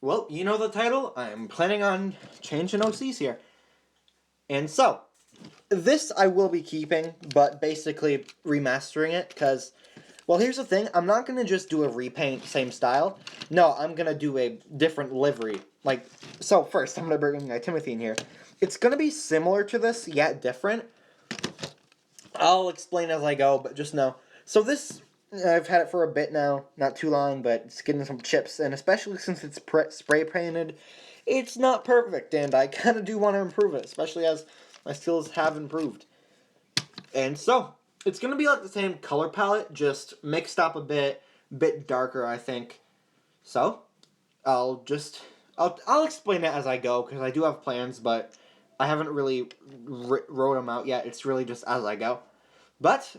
Well, you know the title. I'm planning on changing OCs here. And so, this I will be keeping, but basically remastering it, because, well, here's the thing. I'm not going to just do a repaint, same style. No, I'm going to do a different livery. Like, so first, I'm going to bring my Timothy in here. It's going to be similar to this, yet different. I'll explain as I go, but just know. So this, I've had it for a bit now, not too long, but it's getting some chips, and especially since it's spray painted, it's not perfect, and I kind of do want to improve it, especially as my skills have improved. And so, it's going to be like the same color palette, just mixed up a bit darker, I think. So, I'll explain it as I go, because I do have plans, but I haven't really wrote them out yet. It's really just as I go. But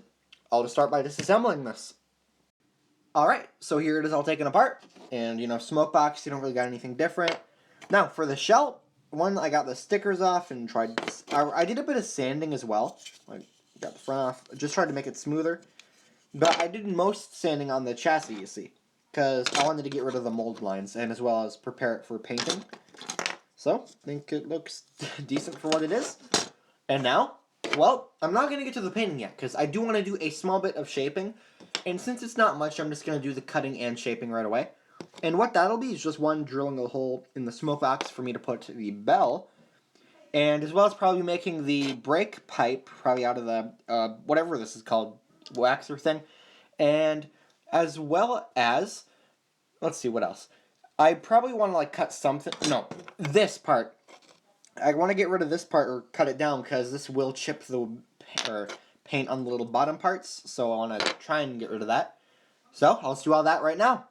I'll just start by disassembling this. Alright, so here it is all taken apart. And, smoke box, you don't really got anything different. Now, for the shell, I got the stickers off and tried... I did a bit of sanding as well. I got the front off. Just tried to make it smoother. But I did most sanding on the chassis, you see. Because I wanted to get rid of the mold lines and as well as prepare it for painting. So, I think it looks decent for what it is. And now, well, I'm not going to get to the painting yet, because I do want to do a small bit of shaping. And since it's not much, I'm just going to do the cutting and shaping right away. And what that'll be is just one drilling a hole in the smoke box for me to put the bell. And as well as probably making the brake pipe, probably out of the, whatever this is called, waxer thing. And as well as, let's see, what else? I probably want to, like, cut something, no, this part. I want to get rid of this part or cut it down because this will chip the paint on the little bottom parts. So I want to try and get rid of that. So I'll do all that right now.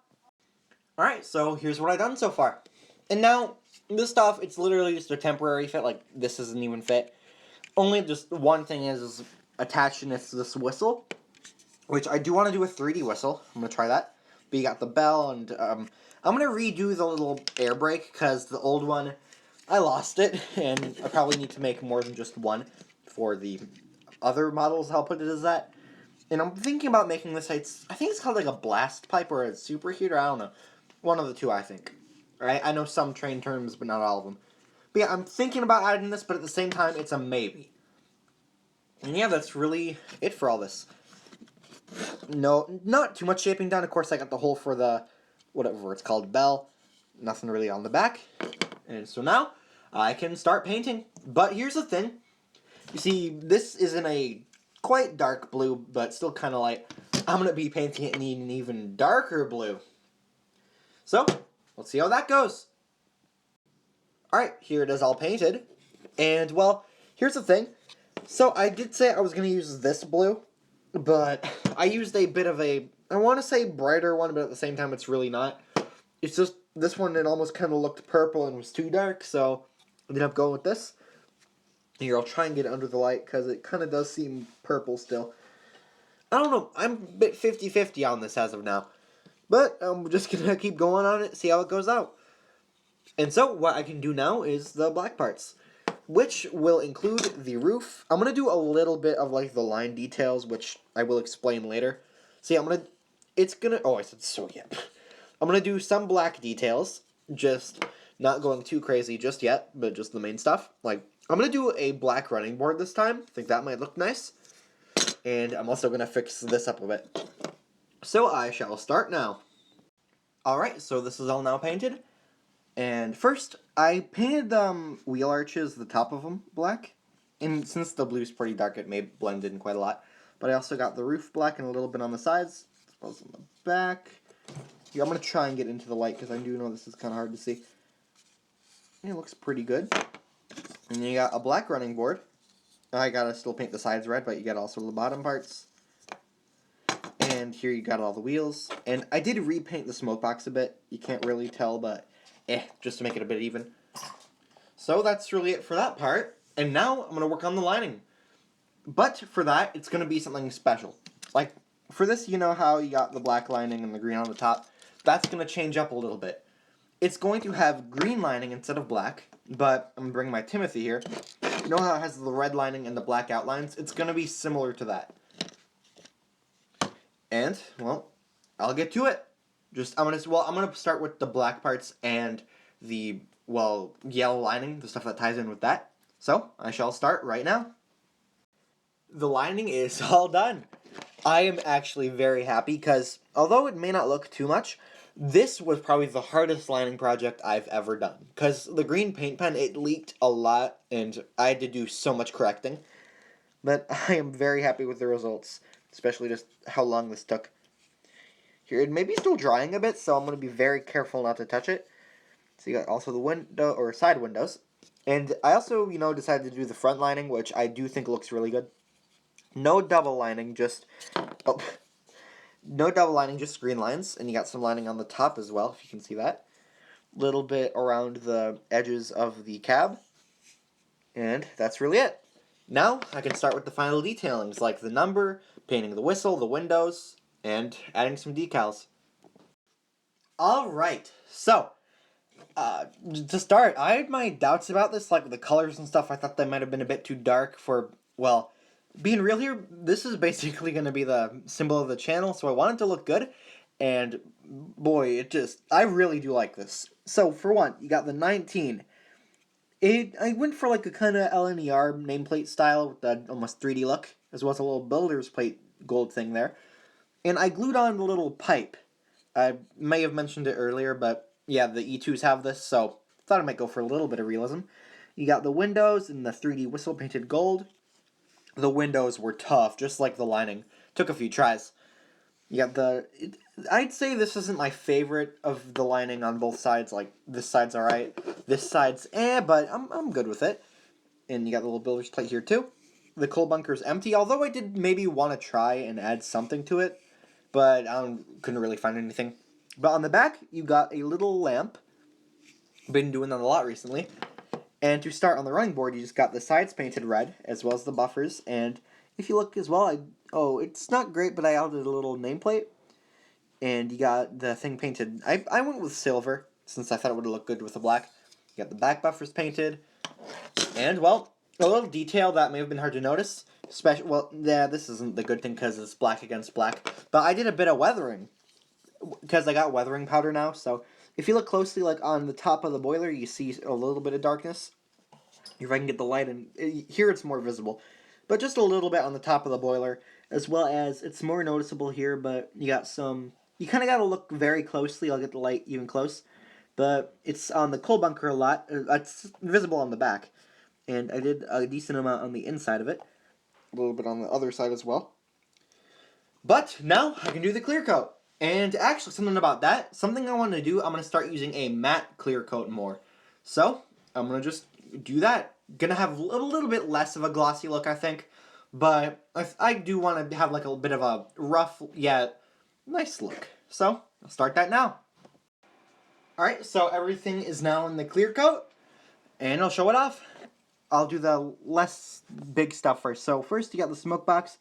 Alright, so here's what I've done so far. And now, this stuff, it's literally just a temporary fit. Like, this doesn't even fit. Only just one thing is attached, and it's this whistle. Which I do want to do a 3D whistle. I'm going to try that. But you got the bell, and I'm going to redo the little air brake because the old one, I lost it, and I probably need to make more than just one for the other models. I'll put it as that. And I'm thinking about making this, I think it's called like a blast pipe or a superheater, I don't know. One of the two, I think. Alright, I know some train terms, but not all of them. But yeah, I'm thinking about adding this, but at the same time, it's a maybe. And yeah, that's really it for all this. No, not too much shaping done. Of course, I got the hole for the, whatever it's called, bell. Nothing really on the back. And so now, I can start painting. But here's the thing. You see, this is in a quite dark blue, but still kind of light. I'm going to be painting it in an even darker blue. So, let's see how that goes. Alright, here it is all painted. And, well, here's the thing. So, I did say I was going to use this blue, but I used a bit of a, I want to say brighter one, but at the same time it's really not. It's just, this one, it almost kind of looked purple and was too dark, so I ended up going with this. Here, I'll try and get it under the light, because it kind of does seem purple still. I don't know, I'm a bit 50-50 on this as of now. But I'm just going to keep going on it, see how it goes out. And so, what I can do now is the black parts, which will include the roof. I'm going to do a little bit of, like, the line details, which I will explain later. See, I said so, yeah. I'm going to do some black details, just not going too crazy just yet, but just the main stuff. Like, I'm going to do a black running board this time. I think that might look nice. And I'm also going to fix this up a bit. So I shall start now. Alright, so this is all now painted. And first, I painted the wheel arches, the top of them, black. And since the blue's pretty dark, it may blend in quite a lot. But I also got the roof black and a little bit on the sides, as well as on the back. Yeah, I'm going to try and get into the light, because I do know this is kind of hard to see. It looks pretty good. And then you got a black running board. I gotta still paint the sides red, but you got also the bottom parts. And here you got all the wheels. And I did repaint the smoke box a bit. You can't really tell, but just to make it a bit even. So that's really it for that part. And now I'm going to work on the lining. But for that, it's going to be something special. Like, for this, you know how you got the black lining and the green on the top? That's going to change up a little bit. It's going to have green lining instead of black, but I'm going to bring my Timothy here. You know how it has the red lining and the black outlines? It's going to be similar to that. And, well, I'll get to it. I'm gonna start with the black parts and the, well, yellow lining, the stuff that ties in with that. So, I shall start right now. The lining is all done. I am actually very happy because, although it may not look too much, this was probably the hardest lining project I've ever done. Because the green paint pen, it leaked a lot, and I had to do so much correcting. But I am very happy with the results, especially just how long this took. Here, it may be still drying a bit, so I'm going to be very careful not to touch it. So you got also the window, or side windows. And I also, decided to do the front lining, which I do think looks really good. No double lining, just... Oh, no double lining, just green lines. And you got some lining on the top as well, if you can see that. Little bit around the edges of the cab. And that's really it. Now, I can start with the final detailings, like the number, painting the whistle, the windows, and adding some decals. Alright, so, to start, I had my doubts about this, like the colors and stuff. I thought they might have been a bit too dark for, well... Being real here, this is basically going to be the symbol of the channel, so I want it to look good, and boy, I really do like this. So, for one, you got the 19. I went for like a kind of LNER nameplate style with that almost 3D look, as well as a little builder's plate gold thing there. And I glued on the little pipe. I may have mentioned it earlier, but yeah, the E2s have this, so thought I might go for a little bit of realism. You got the windows and the 3D whistle painted gold. The windows were tough, just like the lining. Took a few tries. You got I'd say this isn't my favorite of the lining on both sides. Like, this side's alright. This side's but I'm good with it. And you got the little builder's plate here, too. The coal bunker's empty, although I did maybe want to try and add something to it. But I couldn't really find anything. But on the back, you got a little lamp. Been doing that a lot recently. And to start on the running board, you just got the sides painted red, as well as the buffers. And if you look as well, it's not great, but I added a little nameplate. And you got the thing painted. I went with silver, since I thought it would look good with the black. You got the back buffers painted. And, well, a little detail that may have been hard to notice. This isn't the good thing because it's black against black. But I did a bit of weathering, because I got weathering powder now, so... If you look closely, like on the top of the boiler, you see a little bit of darkness. If I can get the light in, here it's more visible. But just a little bit on the top of the boiler, as well as, it's more noticeable here, but you got you kind of got to look very closely. I'll get the light even close. But it's on the coal bunker a lot. It's visible on the back. And I did a decent amount on the inside of it. A little bit on the other side as well. But now I can do the clear coat. And actually, something about that, something I want to do, I'm going to start using a matte clear coat more. So, I'm going to just do that. Going to have a little bit less of a glossy look, I think. But I do want to have like a bit of a rough, yet nice look. So, I'll start that now. Alright, so everything is now in the clear coat. And I'll show it off. I'll do the less big stuff first. So, first you got the smoke box.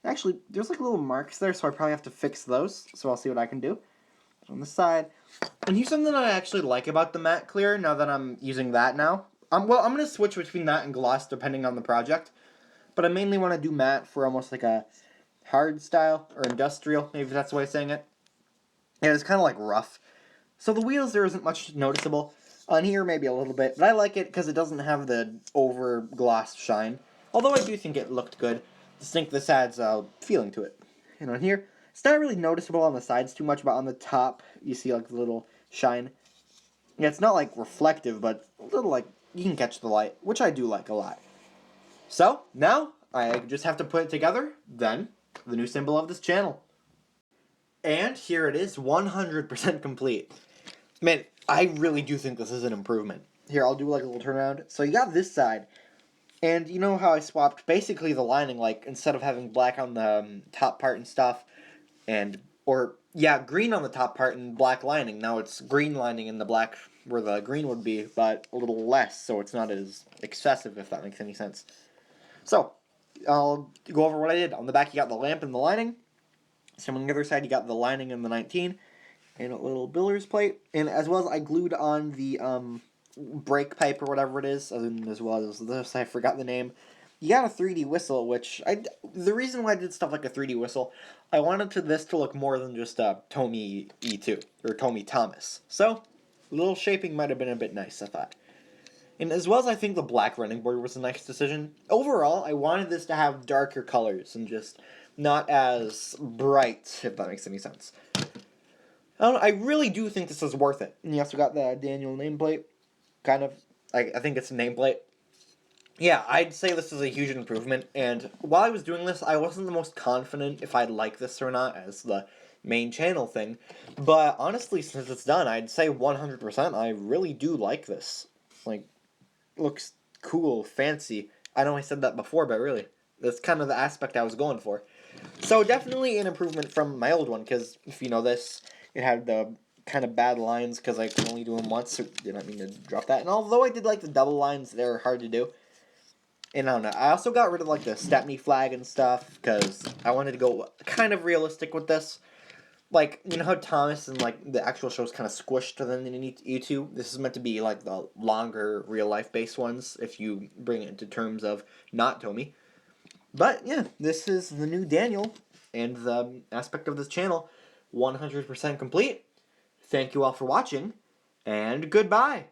Actually, there's like little marks there, so I probably have to fix those. So I'll see what I can do. On the side. And here's something that I actually like about the matte clear, now that I'm using that now. I'm going to switch between that and gloss depending on the project. But I mainly want to do matte for almost like a hard style, or industrial, maybe that's the way of saying it. And it's kind of like rough. So the wheels, there isn't much noticeable. On here, maybe a little bit. But I like it because it doesn't have the over gloss shine. Although I do think it looked good. I think this adds a feeling to it. And on here, it's not really noticeable on the sides too much, but on the top, you see like the little shine. Yeah, it's not like reflective, but a little like, you can catch the light, which I do like a lot. So, now, I just have to put it together, then, the new symbol of this channel. And here it is, 100% complete. Man, I really do think this is an improvement. Here, I'll do like a little turnaround. So you got this side. And you know how I swapped basically the lining, like, instead of having black on the top part and stuff, green on the top part and black lining. Now it's green lining in the black where the green would be, but a little less, so it's not as excessive, if that makes any sense. So, I'll go over what I did. On the back, you got the lamp and the lining. Same on the other side, you got the lining and the 19, and a little builder's plate. And as well as I glued on the, brake pipe or whatever it is, as well as this, I forgot the name. You got a 3D whistle, which the reason why I did stuff like a 3D whistle, I wanted this to look more than just a Tomy E2 or Tomy Thomas. So A little shaping might have been a bit nice, I thought. And as well as I think the black running board was a nice decision, overall, I wanted this to have darker colors and just not as bright, if that makes any sense. I don't know, I really do think this is worth it. And you also got the Daniel nameplate, kind of. I think it's a nameplate. Yeah, I'd say this is a huge improvement, and while I was doing this, I wasn't the most confident if I'd like this or not as the main channel thing, but honestly, since it's done, I'd say 100% I really do like this. Like, looks cool, fancy. I know I said that before, but really, that's kind of the aspect I was going for. So definitely an improvement from my old one, because if you know this, it had the kind of bad lines, because I could only do them once, so did not mean to drop that. And although I did like the double lines, they're hard to do. And I don't know, I also got rid of like the Stepney flag and stuff, because I wanted to go kind of realistic with this. Like, you know how Thomas and like the actual show is kind of squished than in YouTube? This is meant to be like the longer real life based ones, if you bring it into terms of not Tommy. But yeah, this is the new Daniel, and the aspect of this channel 100% complete. Thank you all for watching, and goodbye!